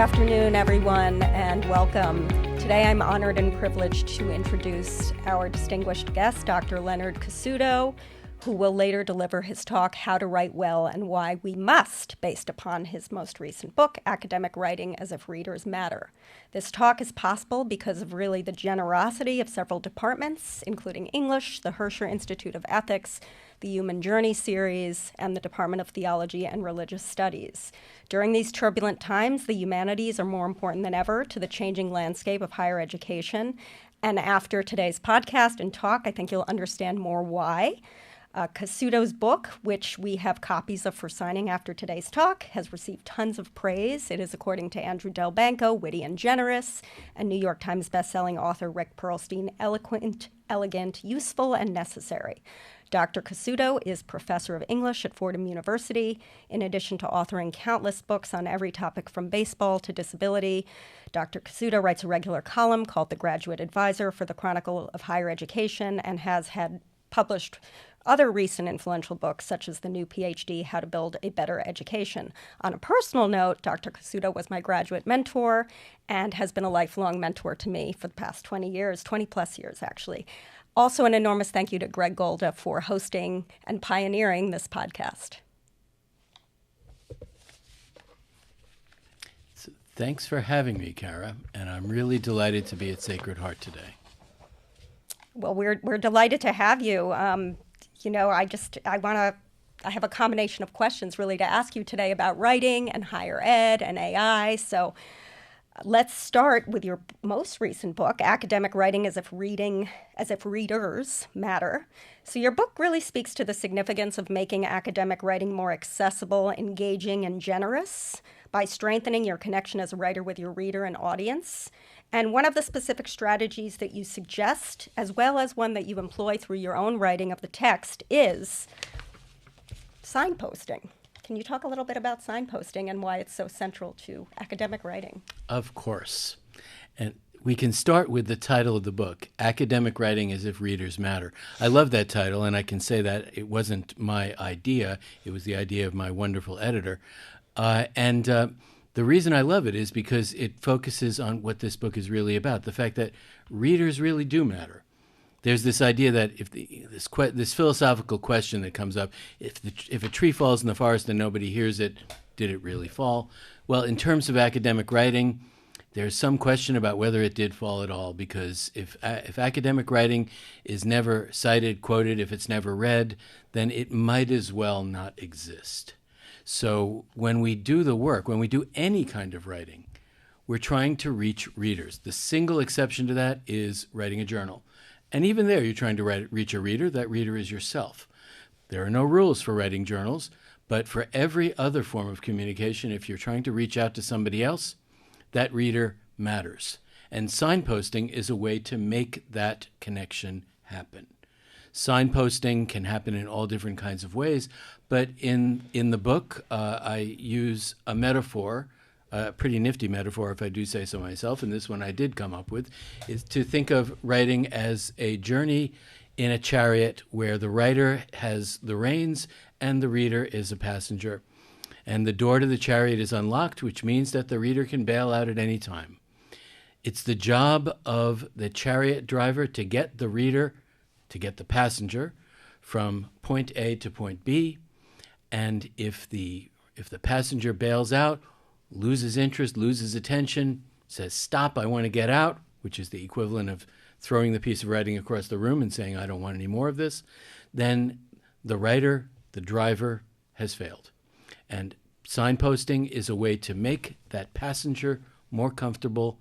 afternoon, everyone, and welcome. Today I'm honored and privileged to introduce our distinguished guest, Dr. Leonard Cassuto, who will later deliver his talk, How to Write Well and Why We Must, based upon his most recent book, Academic Writing as If Readers Matter. This talk is possible because of really the generosity of several departments, including English, the Herscher Institute of Ethics, the Human Journey series, and the Department of Theology and Religious Studies. During these turbulent times, the humanities are more important than ever to the changing landscape of higher education. And after today's podcast and talk, I think you'll understand more why. Cassuto's book, which we have copies of for signing after today's talk, has received tons of praise. It is, according to Andrew Del Banco, witty and generous, and New York Times bestselling author Rick Perlstein, eloquent, elegant, useful, and necessary. Dr. Cassuto is professor of English at Fordham University. In addition to authoring countless books on every topic from baseball to disability, Dr. Cassuto writes a regular column called The Graduate Advisor for the Chronicle of Higher Education and has had published other recent influential books, such as the new PhD, How to Build a Better Education. On a personal note, Dr. Cassuto was my graduate mentor and has been a lifelong mentor to me for the past 20 years, 20 plus years, actually. Also, an enormous thank you to Greg Golda for hosting and pioneering this podcast. So, thanks for having me, Cara, and I'm really delighted to be at Sacred Heart today. Well, we're delighted to have you. I have a combination of questions really to ask you today about writing and higher ed and AI. So let's start with your most recent book, Academic Writing as If Readers Matter. So your book really speaks to the significance of making academic writing more accessible, engaging, and generous by strengthening your connection as a writer with your reader and audience. And one of the specific strategies that you suggest, as well as one that you employ through your own writing of the text, is signposting. Can you talk a little bit about signposting and why it's so central to academic writing? Of course. And we can start with the title of the book, Academic Writing as If Readers Matter. I love that title, and I can say that it wasn't my idea. It was the idea of my wonderful editor. The reason I love it is because it focuses on what this book is really about, the fact that readers really do matter. There's this idea that if this philosophical question that comes up, if a tree falls in the forest and nobody hears it, did it really fall? Well, in terms of academic writing, there's some question about whether it did fall at all, because if academic writing is never cited, quoted, if it's never read, then it might as well not exist. So when we do the work, when we do any kind of writing, we're trying to reach readers. The single exception to that is writing a journal. And even there, you're trying to reach a reader. That reader is yourself. There are no rules for writing journals, but for every other form of communication, if you're trying to reach out to somebody else, that reader matters. And signposting is a way to make that connection happen. Signposting can happen in all different kinds of ways, but in the book, I use a metaphor, a pretty nifty metaphor, if I do say so myself, and this one I did come up with, is to think of writing as a journey in a chariot where the writer has the reins and the reader is a passenger. And the door to the chariot is unlocked, which means that the reader can bail out at any time. It's the job of the chariot driver to get the reader, to get the passenger from point A to point B. And if the passenger bails out, loses interest, loses attention, says, "Stop, I want to get out," which is the equivalent of throwing the piece of writing across the room and saying, "I don't want any more of this," then the writer, the driver, has failed. And signposting is a way to make that passenger more comfortable,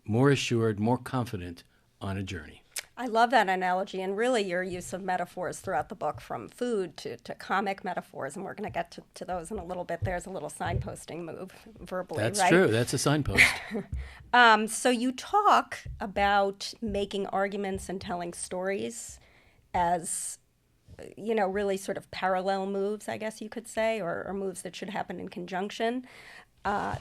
more assured, more confident on a journey. I love that analogy, and really your use of metaphors throughout the book, from food to comic metaphors, and we're going to get to those in a little bit. There's a little signposting move verbally, That's right? true. That's a signpost. So you talk about making arguments and telling stories as, really sort of parallel moves, I guess you could say, or moves that should happen in conjunction.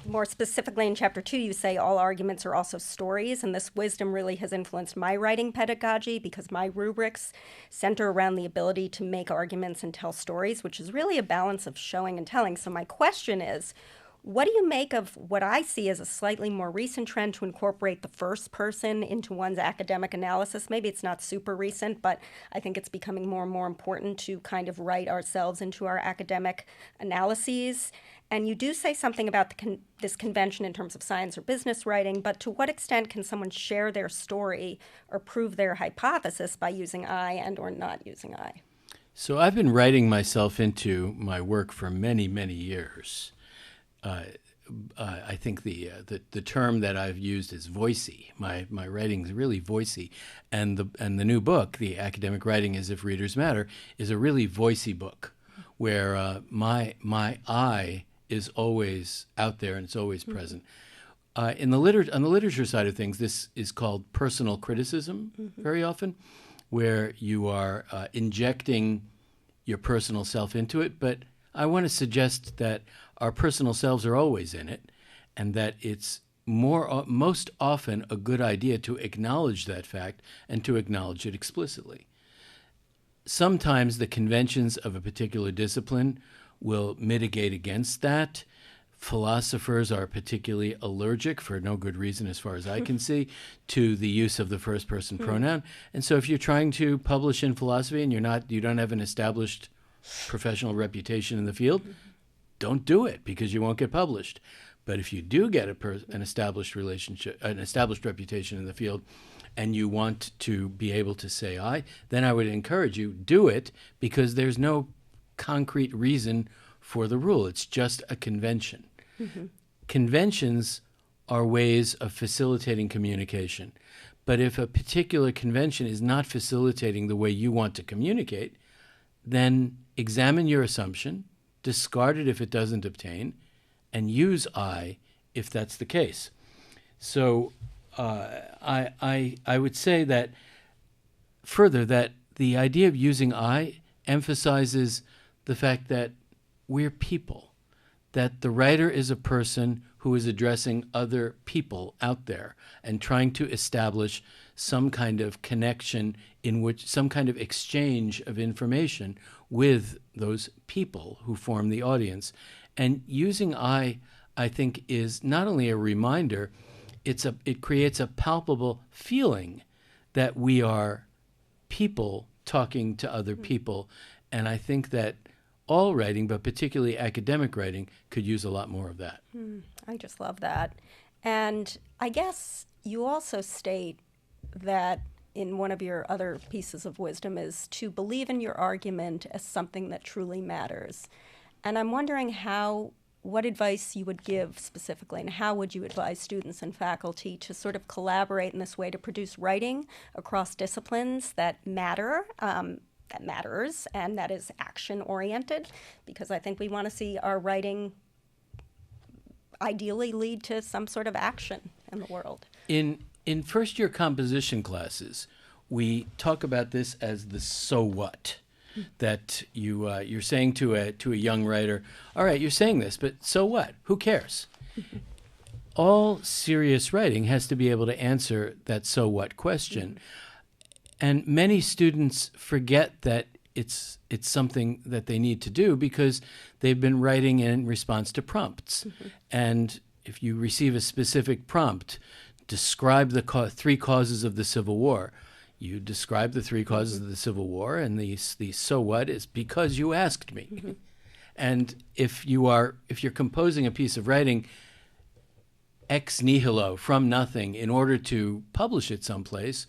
More specifically, in Chapter 2, you say all arguments are also stories, and this wisdom really has influenced my writing pedagogy because my rubrics center around the ability to make arguments and tell stories, which is really a balance of showing and telling. So my question is, What do you make of what I see as a slightly more recent trend to incorporate the first person into one's academic analysis? Maybe it's not super recent, but I think it's becoming more and more important to kind of write ourselves into our academic analyses. And you do say something about this convention in terms of science or business writing, but to what extent can someone share their story or prove their hypothesis by using I and or not using I? So I've been writing myself into my work for many, many years. I think the term that I've used is voicey. My writing is really voicey, and the new book, The Academic Writing as If Readers Matter, is a really voicey book, where my I is always out there and it's always present. On the literature side of things, this is called personal criticism very often, where you are injecting your personal self into it. But I want to suggest that our personal selves are always in it, and that it's most often a good idea to acknowledge that fact and to acknowledge it explicitly. Sometimes the conventions of a particular discipline will mitigate against that. Philosophers are particularly allergic, for no good reason as far as I can see, to the use of the first person pronoun. And so if you're trying to publish in philosophy and you don't have an established professional reputation in the field, don't do it, because you won't get published. But if you do get an established reputation in the field, and you want to be able to say I, then I would encourage you, do it, because there's no concrete reason for the rule. It's just a convention. Conventions are ways of facilitating communication. But if a particular convention is not facilitating the way you want to communicate, then examine your assumption, discard it if it doesn't obtain, and use I if that's the case. So I would say that further that the idea of using I emphasizes the fact that we're people, that the writer is a person who is addressing other people out there and trying to establish some kind of connection, in which some kind of exchange of information with those people who form the audience. And using I think, is not only a reminder, it creates a palpable feeling that we are people talking to other people. And I think that all writing, but particularly academic writing, could use a lot more of that. I just love that. And I guess you also state that in one of your other pieces of wisdom is to believe in your argument as something that truly matters. And I'm wondering what advice you would give specifically, and how would you advise students and faculty to sort of collaborate in this way to produce writing across disciplines that matters, and that is action-oriented, because I think we want to see our writing ideally lead to some sort of action in the world. In first-year composition classes, we talk about this as the so what, that you're saying to a young writer, all right, you're saying this, but so what? Who cares? All serious writing has to be able to answer that so what question. And many students forget that it's something that they need to do because they've been writing in response to prompts. And if you receive a specific prompt, describe the three causes of the Civil War. You describe the three causes of the Civil War, and the so what is because you asked me. And if you're composing a piece of writing ex nihilo, from nothing, in order to publish it someplace,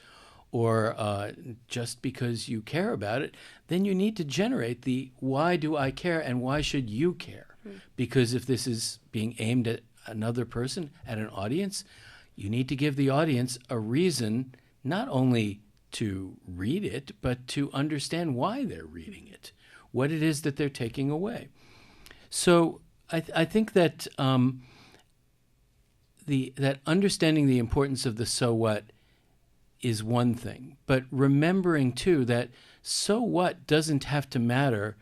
or just because you care about it, then you need to generate the why do I care and why should you care? Because if this is being aimed at another person, at an audience, you need to give the audience a reason not only to read it, but to understand why they're reading it, what it is that they're taking away. So I think that that understanding the importance of the so what is one thing, but remembering too that so what doesn't have to matter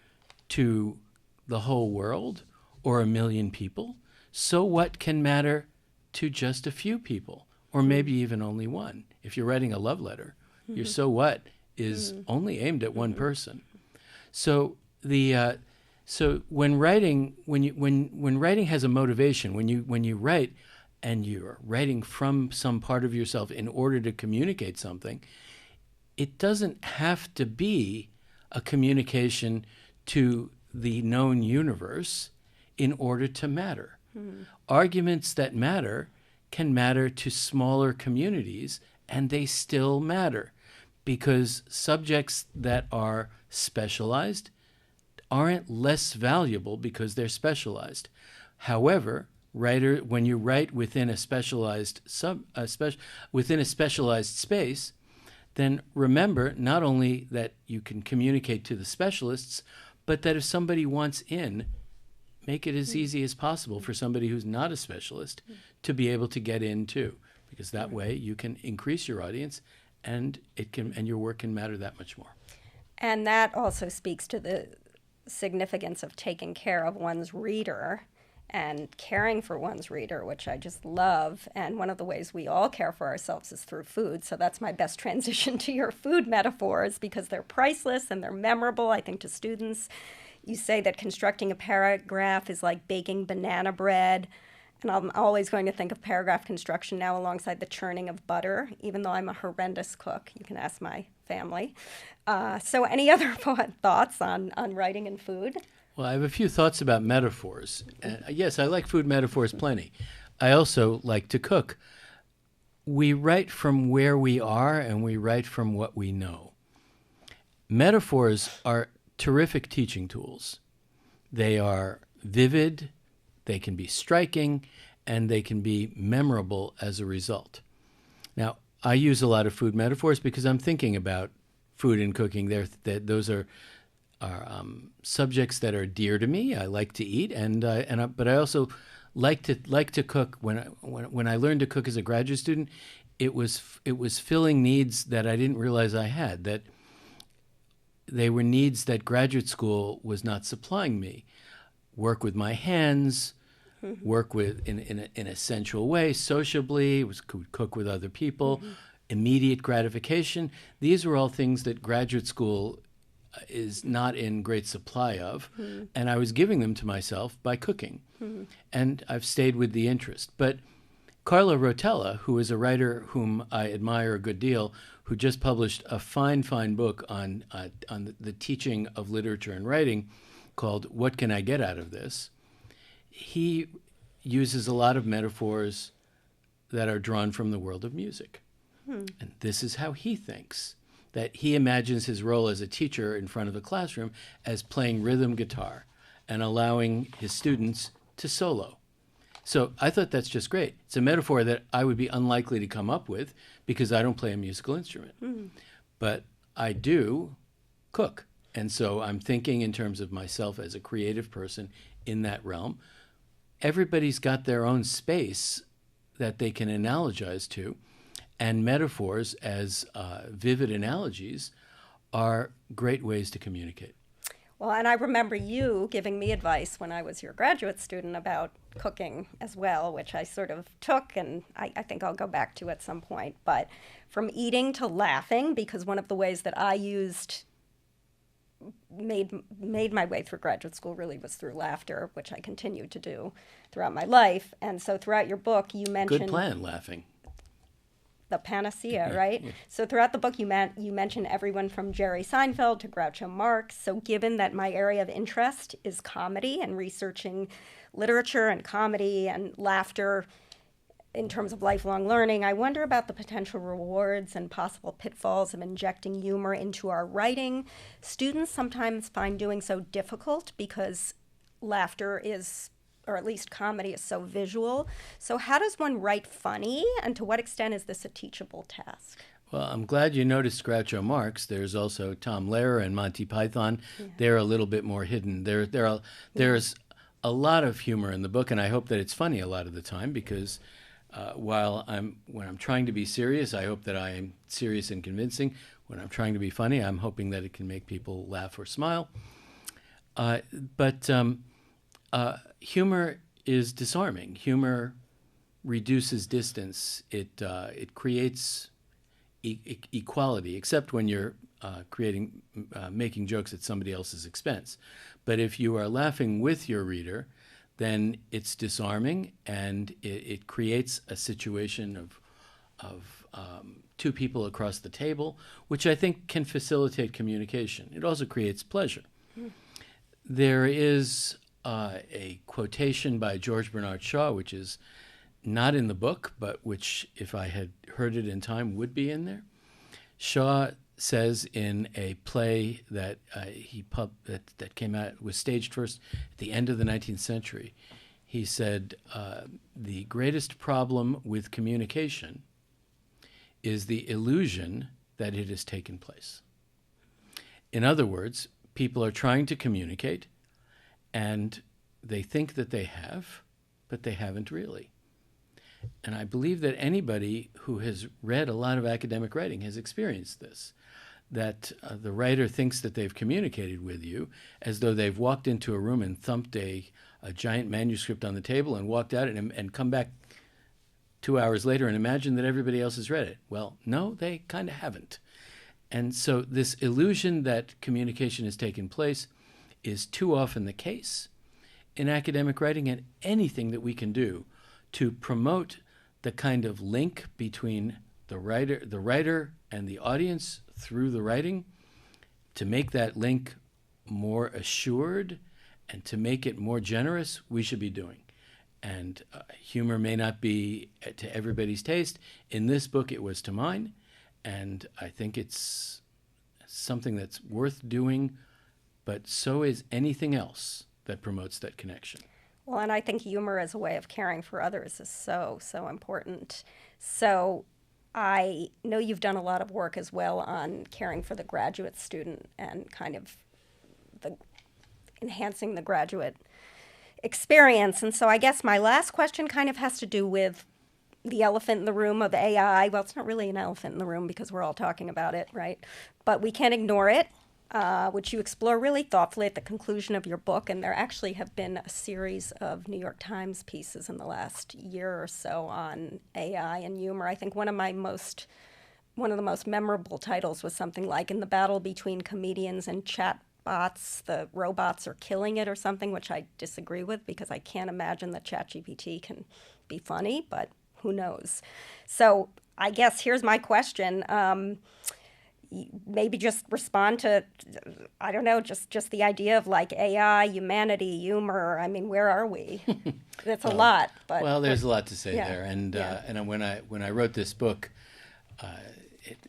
to the whole world or a million people. So what can matter to just a few people, or maybe even only one. If you're writing a love letter, your so what is only aimed at one person. So So when writing, when writing has a motivation, when you write and you're writing from some part of yourself in order to communicate something, it doesn't have to be a communication to the known universe in order to matter. Arguments that matter can matter to smaller communities, and they still matter because subjects that are specialized aren't less valuable because they're specialized. However, when you write within a specialized within a specialized space, then remember not only that you can communicate to the specialists, but that if somebody wants in, make it as easy as possible for somebody who's not a specialist to be able to get in too, because that way you can increase your audience and your work can matter that much more. And that also speaks to the significance of taking care of one's reader and caring for one's reader, which I just love. And one of the ways we all care for ourselves is through food. So that's my best transition to your food metaphors, because they're priceless and they're memorable, I think, to students. You say that constructing a paragraph is like baking banana bread. And I'm always going to think of paragraph construction now alongside the churning of butter, even though I'm a horrendous cook. You can ask my family. So any other thoughts on writing and food? Well, I have a few thoughts about metaphors. Yes, I like food metaphors plenty. I also like to cook. We write from where we are and we write from what we know. Metaphors are terrific teaching tools. They are vivid, they can be striking, and they can be memorable as a result. Now, I use a lot of food metaphors because I'm thinking about food and cooking. Those are subjects that are dear to me. I like to eat, but I also like to cook. When I learned to cook as a graduate student, it was filling needs that I didn't realize I had. That they were needs that graduate school was not supplying me. Work with my hands, work with in a sensual way, sociably, cook with other people, immediate gratification. These were all things that graduate school is not in great supply of, and I was giving them to myself by cooking, and I've stayed with the interest. But Carla Rotella, who is a writer whom I admire a good deal, who just published a fine book on the teaching of literature and writing called What Can I Get Out of This? He uses a lot of metaphors that are drawn from the world of music. And this is how he thinks, that he imagines his role as a teacher in front of a classroom as playing rhythm guitar and allowing his students to solo. So I thought that's just great. It's a metaphor that I would be unlikely to come up with because I don't play a musical instrument. But I do cook. And so I'm thinking in terms of myself as a creative person in that realm. Everybody's got their own space that they can analogize to, and metaphors as vivid analogies are great ways to communicate. Well, and I remember you giving me advice when I was your graduate student about cooking as well, which I sort of took, and I think I'll go back to at some point. But from eating to laughing, because one of the ways that I made my way through graduate school really was through laughter, which I continued to do throughout my life. And so throughout your book, you mentioned... Good plan, laughing. The panacea, right? Yeah. So throughout the book, you mention everyone from Jerry Seinfeld to Groucho Marx. So given that my area of interest is comedy and researching literature and comedy and laughter in terms of lifelong learning, I wonder about the potential rewards and possible pitfalls of injecting humor into our writing. Students sometimes find doing so difficult because laughter is, or at least comedy, is so visual. So how does one write funny, and to what extent is this a teachable task? Well, I'm glad you noticed Groucho Marx. There's also Tom Lehrer and Monty Python. Yeah. They're a little bit more hidden. There's a lot of humor in the book, and I hope that it's funny a lot of the time because when I'm trying to be serious, I hope that I am serious and convincing. When I'm trying to be funny, I'm hoping that it can make people laugh or smile. But humor is disarming. Humor reduces distance. It creates equality, except when you're making jokes at somebody else's expense. But if you are laughing with your reader, then it's disarming, and it creates a situation of two people across the table, which I think can facilitate communication. It also creates pleasure. There is a quotation by George Bernard Shaw, which is not in the book, but which, if I had heard it in time, would be in there. Shaw says in a play that that came out, was staged first at the end of the 19th century. He said, the greatest problem with communication is the illusion that it has taken place. In other words, people are trying to communicate, and they think that they have, but they haven't really. And I believe that anybody who has read a lot of academic writing has experienced this, that the writer thinks that they've communicated with you as though they've walked into a room and thumped a giant manuscript on the table and walked out and come back 2 hours later and imagine that everybody else has read it. Well, no, they kind of haven't. And so this illusion that communication has taken place is too often the case in academic writing, and anything that we can do to promote the kind of link between the writer and the audience through the writing, to make that link more assured and to make it more generous, we should be doing. And humor may not be to everybody's taste. In this book, it was to mine, and I think it's something that's worth doing, but so is anything else that promotes that connection. Well, and I think humor as a way of caring for others is so, so important. So I know you've done a lot of work as well on caring for the graduate student and kind of enhancing the graduate experience. And so I guess my last question kind of has to do with the elephant in the room of AI. Well, it's not really an elephant in the room because we're all talking about it, right? But we can't ignore it, which you explore really thoughtfully at the conclusion of your book. And there actually have been a series of New York Times pieces in the last year or so on AI and humor. I think one of the most memorable titles was something like "In the Battle Between Comedians and Chatbots, the Robots Are Killing It," or something, which I disagree with because I can't imagine that ChatGPT can be funny, but who knows? So I guess here's my question. Maybe just respond to, I don't know, just the idea of like AI, humanity, humor. I mean, where are we? That's a lot. But well, there's a lot to say yeah, there. And yeah. And when I wrote this book,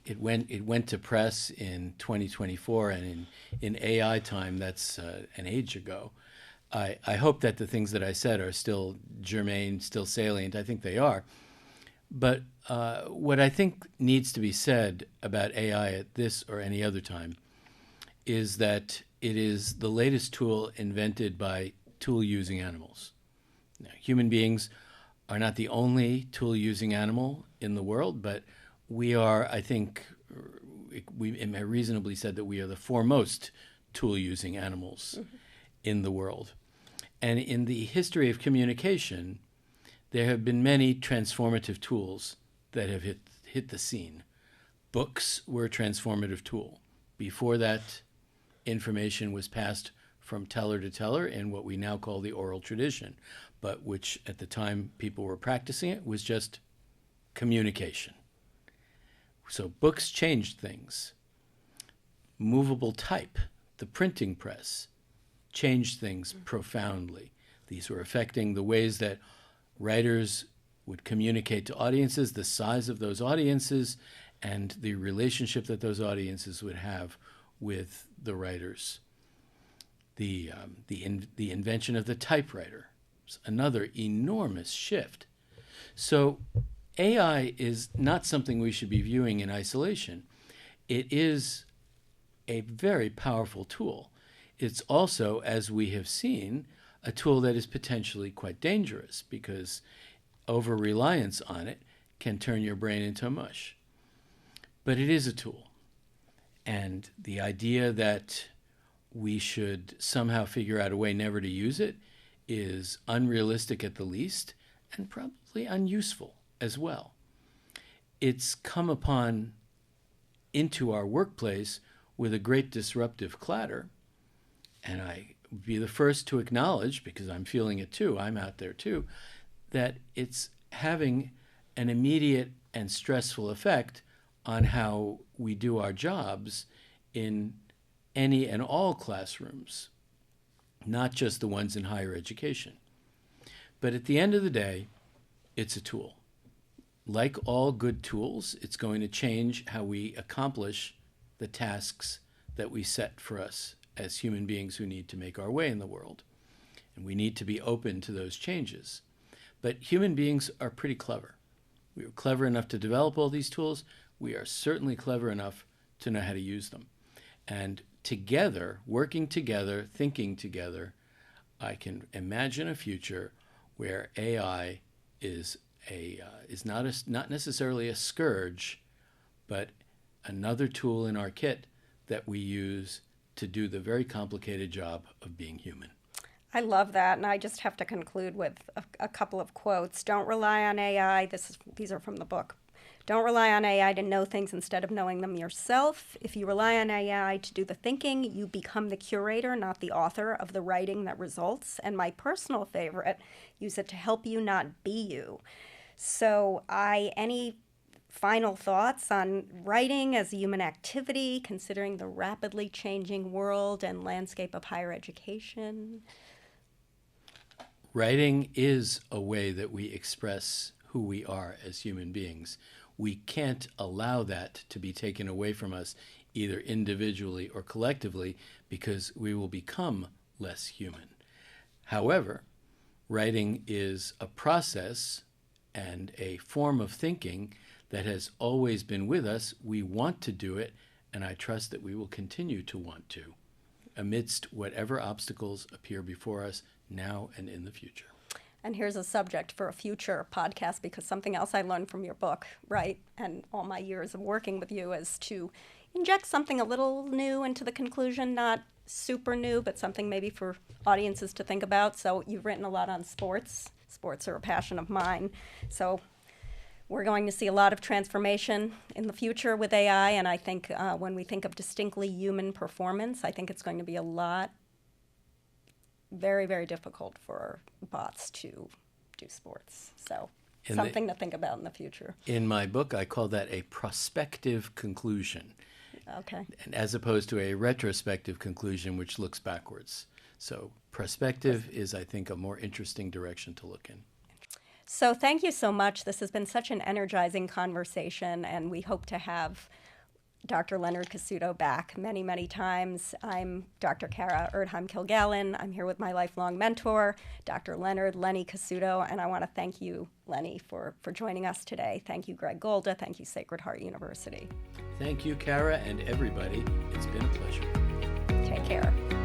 it went to press in 2024, and in AI time, that's an age ago. I hope that the things that I said are still germane, still salient. I think they are. But what I think needs to be said about AI at this or any other time is that it is the latest tool invented by tool-using animals. Now, human beings are not the only tool-using animal in the world, but we are, I think, we reasonably said that we are the foremost tool-using animals in the world. And in the history of communication, there have been many transformative tools that have hit the scene. Books were a transformative tool. Before that, information was passed from teller to teller in what we now call the oral tradition, but which at the time people were practicing it was just communication. So books changed things. Movable type, the printing press, changed things profoundly. These were affecting the ways that writers would communicate to audiences, the size of those audiences, and the relationship that those audiences would have with the writers. The invention of the typewriter was another enormous shift. So AI is not something we should be viewing in isolation. It is a very powerful tool. It's also, as we have seen, a tool that is potentially quite dangerous because over-reliance on it can turn your brain into mush. But it is a tool. And the idea that we should somehow figure out a way never to use it is unrealistic at the least, and probably unuseful as well. It's come into our workplace with a great disruptive clatter. And I would be the first to acknowledge, because I'm feeling it too, I'm out there too, that it's having an immediate and stressful effect on how we do our jobs in any and all classrooms, not just the ones in higher education. But at the end of the day, it's a tool. Like all good tools, it's going to change how we accomplish the tasks that we set for us as human beings who need to make our way in the world. And we need to be open to those changes. But human beings are pretty clever. We were clever enough to develop all these tools. We are certainly clever enough to know how to use them. And together, working together, thinking together, I can imagine a future where AI is not necessarily a scourge, but another tool in our kit that we use to do the very complicated job of being human. I love that, and I just have to conclude with a couple of quotes. Don't rely on AI. These are from the book. Don't rely on AI to know things instead of knowing them yourself. If you rely on AI to do the thinking, you become the curator, not the author of the writing that results. And my personal favorite, use it to help you, not be you. So any final thoughts on writing as a human activity, considering the rapidly changing world and landscape of higher education? Writing is a way that we express who we are as human beings. We can't allow that to be taken away from us, either individually or collectively, because we will become less human. However, writing is a process and a form of thinking that has always been with us. We want to do it, and I trust that we will continue to want to, amidst whatever obstacles appear before us now and in the future. And here's a subject for a future podcast, because something else I learned from your book, right, and all my years of working with you, is to inject something a little new into the conclusion, not super new, but something maybe for audiences to think about. So you've written a lot on sports. Sports are a passion of mine. So we're going to see a lot of transformation in the future with AI, and I think when we think of distinctly human performance, I think it's going to be very, very difficult for bots to do sports. So something to think about in the future. In my book, I call that a prospective conclusion. Okay. And as opposed to a retrospective conclusion, which looks backwards. So prospective is, I think, a more interesting direction to look in. So thank you so much. This has been such an energizing conversation, and we hope to have Dr. Leonard Cassuto back many, many times. I'm Dr. Cara Kilgallen. I'm here with my lifelong mentor, Dr. Lenny Cassuto, and I want to thank you, Lenny, for joining us today. Thank you, Greg Golda. Thank you, Sacred Heart University. Thank you, Cara, and everybody. It's been a pleasure. Take care.